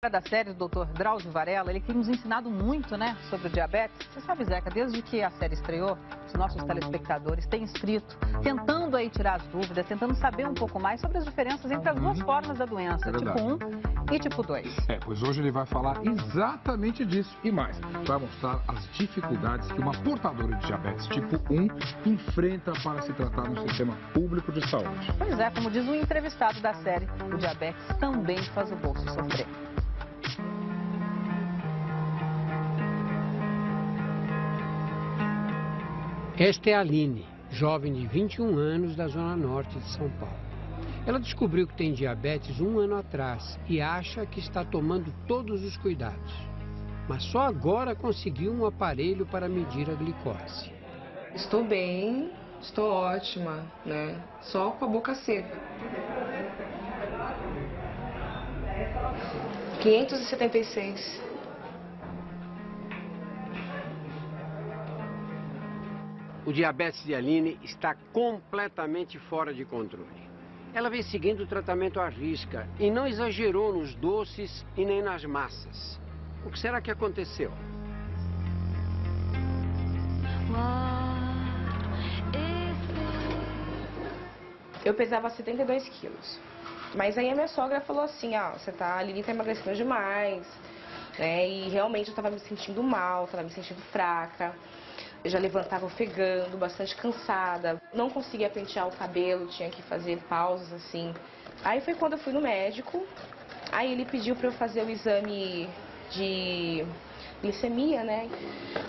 Da série do Dr. Drauzio Varela, ele tem nos ensinado muito, né, sobre o diabetes. Você sabe, Zeca, desde que a série estreou, os nossos telespectadores têm escrito, tentando aí tirar as dúvidas, tentando saber um pouco mais sobre as diferenças entre as duas formas da doença, tipo 1 e tipo 2. Pois hoje ele vai falar exatamente disso e mais. Vai mostrar as dificuldades que uma portadora de diabetes tipo 1 enfrenta para se tratar no sistema público de saúde. Pois é, como diz um entrevistado da série, o diabetes também faz o bolso sofrer. Esta é a Aline, jovem de 21 anos da Zona Norte de São Paulo. Ela descobriu que tem diabetes 1 ano atrás e acha que está tomando todos os cuidados. Mas só agora conseguiu um aparelho para medir a glicose. Estou bem, estou ótima, né? Só com a boca seca. 576. O diabetes de Aline está completamente fora de controle. Ela vem seguindo o tratamento à risca e não exagerou nos doces e nem nas massas. O que será que aconteceu? Eu pesava 72 quilos. Mas aí a minha sogra falou assim, a Aline tá emagrecendo demais, né? E realmente eu estava me sentindo mal, estava me sentindo fraca. Eu já levantava ofegando, bastante cansada. Não conseguia pentear o cabelo, tinha que fazer pausas assim. Aí foi quando eu fui no médico. Aí ele pediu para eu fazer o exame de glicemia, né?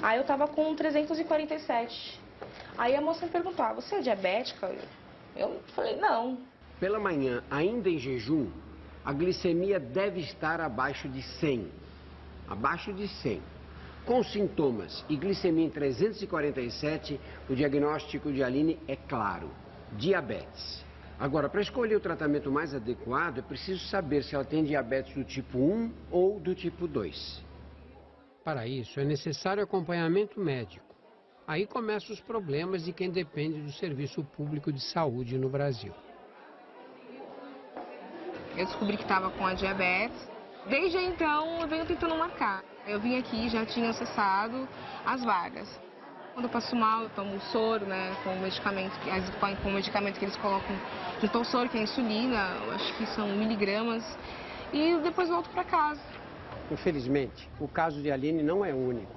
Aí eu tava com 347. Aí a moça me perguntou, você é diabética? Eu falei, não. Pela manhã, ainda em jejum, a glicemia deve estar abaixo de 100. Abaixo de 100. Com sintomas e glicemia em 347, o diagnóstico de Aline é claro, diabetes. Agora, para escolher o tratamento mais adequado, é preciso saber se ela tem diabetes do tipo 1 ou do tipo 2. Para isso, é necessário acompanhamento médico. Aí começam os problemas de quem depende do serviço público de saúde no Brasil. Eu descobri que estava com a diabetes. Desde então, eu venho tentando marcar. Eu vim aqui, já tinha acessado as vagas. Quando eu passo mal, eu tomo soro, né, com o medicamento que eles colocam junto ao soro, que é a insulina, eu acho que são miligramas, e depois volto para casa. Infelizmente, o caso de Aline não é único.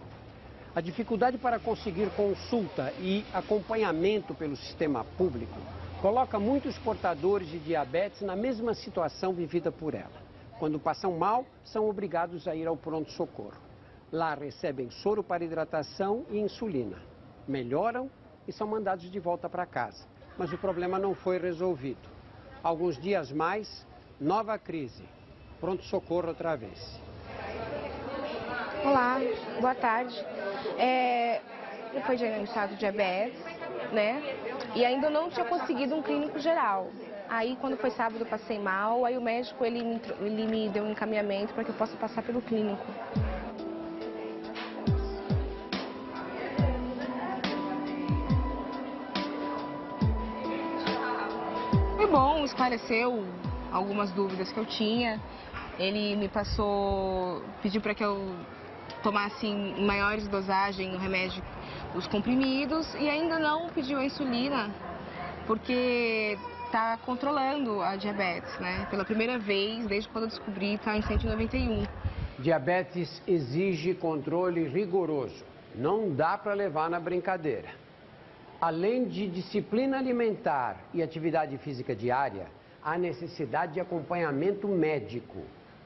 A dificuldade para conseguir consulta e acompanhamento pelo sistema público coloca muitos portadores de diabetes na mesma situação vivida por ela. Quando passam mal, são obrigados a ir ao pronto-socorro. Lá recebem soro para hidratação e insulina. Melhoram e são mandados de volta para casa. Mas o problema não foi resolvido. Alguns dias mais, nova crise. Pronto-socorro outra vez. Olá, boa tarde. Eu fui diagnosticado de diabetes, né? E ainda não tinha conseguido um clínico geral. Aí, quando foi sábado, eu passei mal, aí o médico ele me deu um encaminhamento para que eu possa passar pelo clínico. Foi bom, esclareceu algumas dúvidas que eu tinha. Ele me pediu para que eu tomasse em maiores dosagens o remédio, os comprimidos, e ainda não pediu a insulina, porque está controlando a diabetes, né? Pela primeira vez, desde quando eu descobri, está em 191. Diabetes exige controle rigoroso. Não dá para levar na brincadeira. Além de disciplina alimentar e atividade física diária, há necessidade de acompanhamento médico,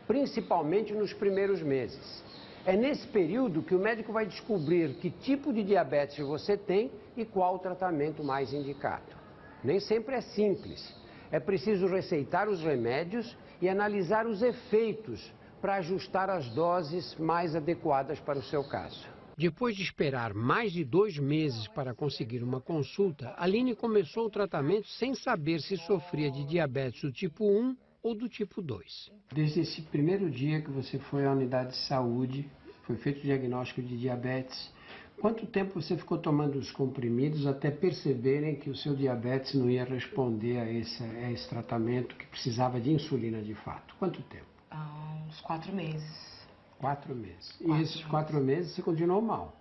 principalmente nos primeiros meses. É nesse período que o médico vai descobrir que tipo de diabetes você tem e qual o tratamento mais indicado. Nem sempre é simples. É preciso receitar os remédios e analisar os efeitos para ajustar as doses mais adequadas para o seu caso. Depois de esperar mais de 2 meses para conseguir uma consulta, Aline começou o tratamento sem saber se sofria de diabetes do tipo 1 ou do tipo 2. Desde esse primeiro dia que você foi à unidade de saúde, foi feito o diagnóstico de diabetes, quanto tempo você ficou tomando os comprimidos até perceberem que o seu diabetes não ia responder a esse tratamento, que precisava de insulina de fato? Quanto tempo? Há uns 4 meses. 4 meses. E esses 4 meses você continuou mal?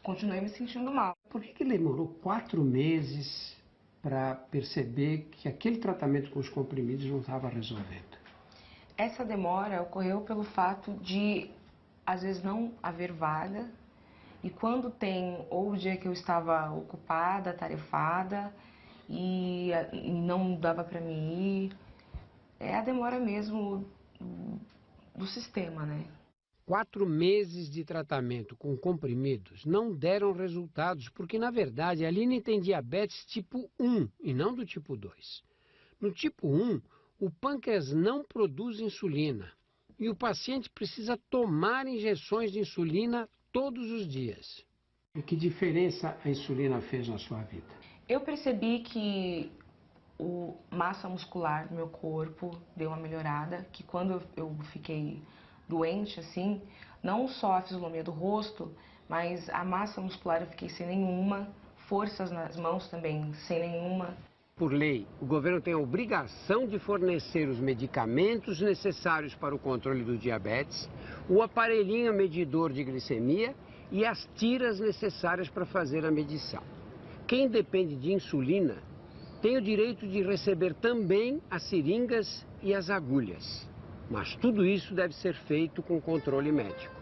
Continuei me sentindo mal. Por que demorou 4 meses para perceber que aquele tratamento com os comprimidos não estava resolvendo? Essa demora ocorreu pelo fato de, às vezes, não haver vaga. E quando tem, ou o dia que eu estava ocupada, tarefada, e não dava para mim ir, é a demora mesmo do sistema, né? 4 meses de tratamento com comprimidos não deram resultados, porque, na verdade, a Aline tem diabetes tipo 1 e não do tipo 2. No tipo 1, o pâncreas não produz insulina e o paciente precisa tomar injeções de insulina todos os dias. E que diferença a insulina fez na sua vida? Eu percebi que a massa muscular do meu corpo deu uma melhorada, que quando eu fiquei doente, assim, não só a fisionomia do rosto, mas a massa muscular eu fiquei sem nenhuma, forças nas mãos também sem nenhuma. Por lei, o governo tem a obrigação de fornecer os medicamentos necessários para o controle do diabetes, o aparelhinho medidor de glicemia e as tiras necessárias para fazer a medição. Quem depende de insulina tem o direito de receber também as seringas e as agulhas. Mas tudo isso deve ser feito com controle médico.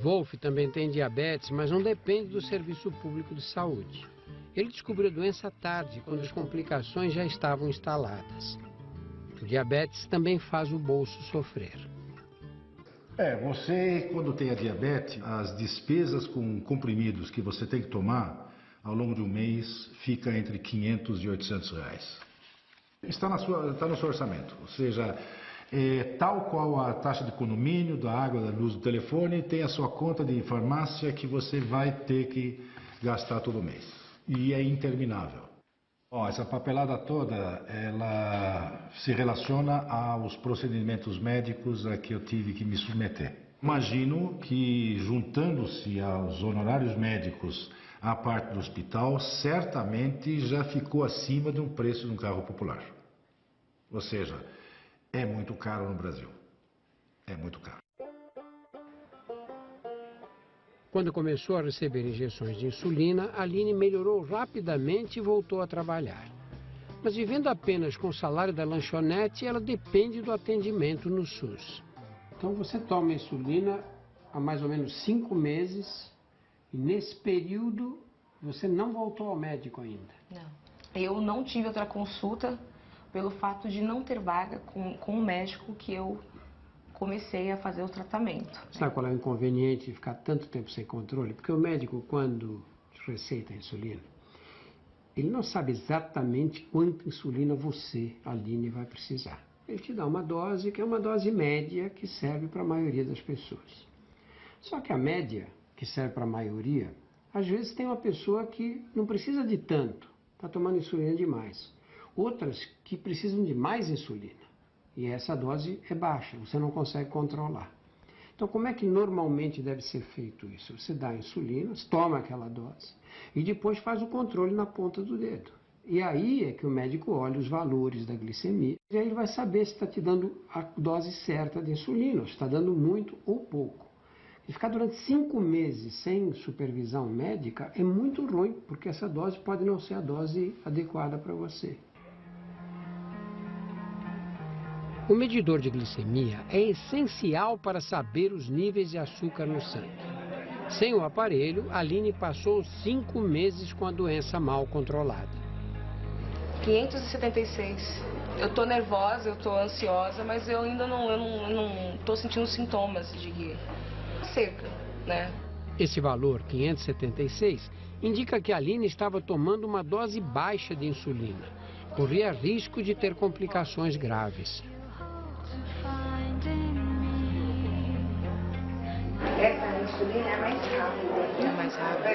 Wolf também tem diabetes, mas não depende do Serviço Público de Saúde. Ele descobriu a doença tarde, quando as complicações já estavam instaladas. O diabetes também faz o bolso sofrer. Você, quando tem a diabetes, as despesas com comprimidos que você tem que tomar ao longo de um mês fica entre 500 e 800 reais. Está no seu orçamento, ou seja, tal qual a taxa de condomínio, da água, da luz, do telefone, tem a sua conta de farmácia que você vai ter que gastar todo mês. E é interminável. Essa papelada toda, ela se relaciona aos procedimentos médicos a que eu tive que me submeter. Imagino que, juntando-se aos honorários médicos à parte do hospital, certamente já ficou acima de um preço de um carro popular. Ou seja, é muito caro no Brasil. É muito caro. Quando começou a receber injeções de insulina, a Aline melhorou rapidamente e voltou a trabalhar. Mas vivendo apenas com o salário da lanchonete, ela depende do atendimento no SUS. Então você toma insulina há mais ou menos 5 meses e nesse período você não voltou ao médico ainda? Não. Eu não tive outra consulta pelo fato de não ter vaga com o médico que eu comecei a fazer o tratamento. Sabe qual é o inconveniente de ficar tanto tempo sem controle? Porque o médico, quando receita a insulina, ele não sabe exatamente quanta insulina você, Aline, vai precisar. Ele te dá uma dose que é uma dose média que serve para a maioria das pessoas. Só que a média, que serve para a maioria, às vezes tem uma pessoa que não precisa de tanto, está tomando insulina demais. Outras que precisam de mais insulina. E essa dose é baixa, você não consegue controlar. Então, como é que normalmente deve ser feito isso? Você dá a insulina, toma aquela dose e depois faz o controle na ponta do dedo. E aí é que o médico olha os valores da glicemia e aí ele vai saber se está te dando a dose certa de insulina, se está dando muito ou pouco. E ficar durante 5 meses sem supervisão médica é muito ruim, porque essa dose pode não ser a dose adequada para você. O medidor de glicemia é essencial para saber os níveis de açúcar no sangue. Sem o aparelho, a Aline passou 5 meses com a doença mal controlada. 576. Eu tô nervosa, eu tô ansiosa, mas eu ainda não tô sentindo sintomas de seca, né? Esse valor, 576, indica que a Aline estava tomando uma dose baixa de insulina. Corria risco de ter complicações graves. Essa insulina é mais rápida. É mais rápida.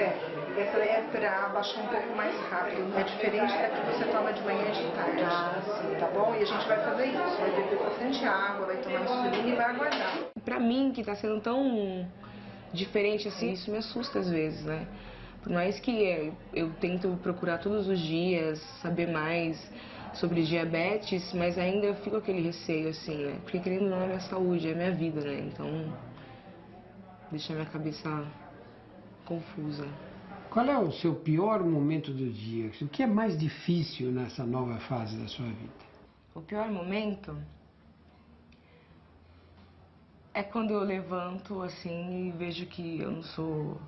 Essa é para baixar um pouco mais rápido. É diferente da que você toma de manhã e de tarde. Sim. Tá bom? E a gente vai fazer isso. Vai beber bastante água, vai tomar insulina e vai aguardar. Pra mim, que tá sendo tão diferente assim, isso me assusta às vezes, né? Por mais que eu tento procurar todos os dias, saber mais, sobre diabetes, mas ainda eu fico com aquele receio, assim, né? Porque querendo ou não é minha saúde, é minha vida, né? Então, deixa a minha cabeça confusa. Qual é o seu pior momento do dia? O que é mais difícil nessa nova fase da sua vida? O pior momento é quando eu levanto, assim, e vejo que eu não sou...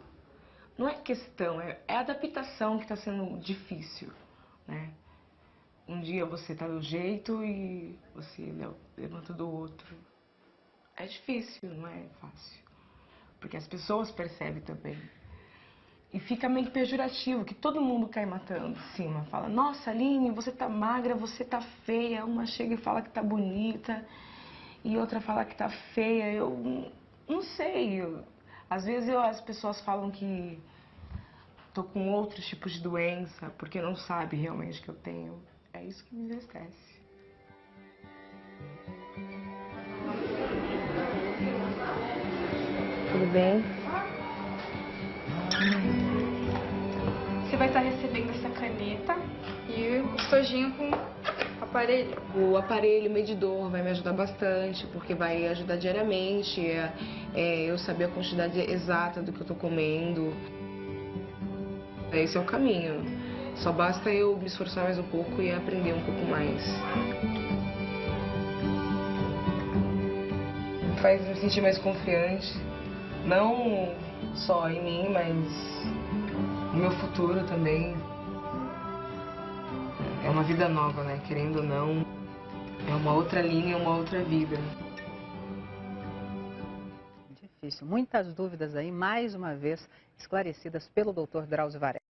Não é questão, é a adaptação que está sendo difícil, né? Um dia você tá de um jeito e você levanta do outro. É difícil, não é fácil. Porque as pessoas percebem também. E fica meio que pejorativo, que todo mundo cai matando em cima. Fala, nossa, Aline, você tá magra, você tá feia. Uma chega e fala que tá bonita. E outra fala que tá feia. Eu não sei. Às vezes as pessoas falam que tô com outros tipos de doença, porque não sabe realmente que eu tenho. É isso que me entristece. Tudo bem? Você vai estar recebendo essa caneta e o estojinho com aparelho. O aparelho medidor vai me ajudar bastante, porque vai ajudar diariamente eu saber a quantidade exata do que eu tô comendo. Esse é o caminho. Só basta eu me esforçar mais um pouco e aprender um pouco mais. Me faz me sentir mais confiante. Não só em mim, mas no meu futuro também. É uma vida nova, né? Querendo ou não, é uma outra linha, uma outra vida. Difícil. Muitas dúvidas aí, mais uma vez, esclarecidas pelo Dr. Drauzio Varela.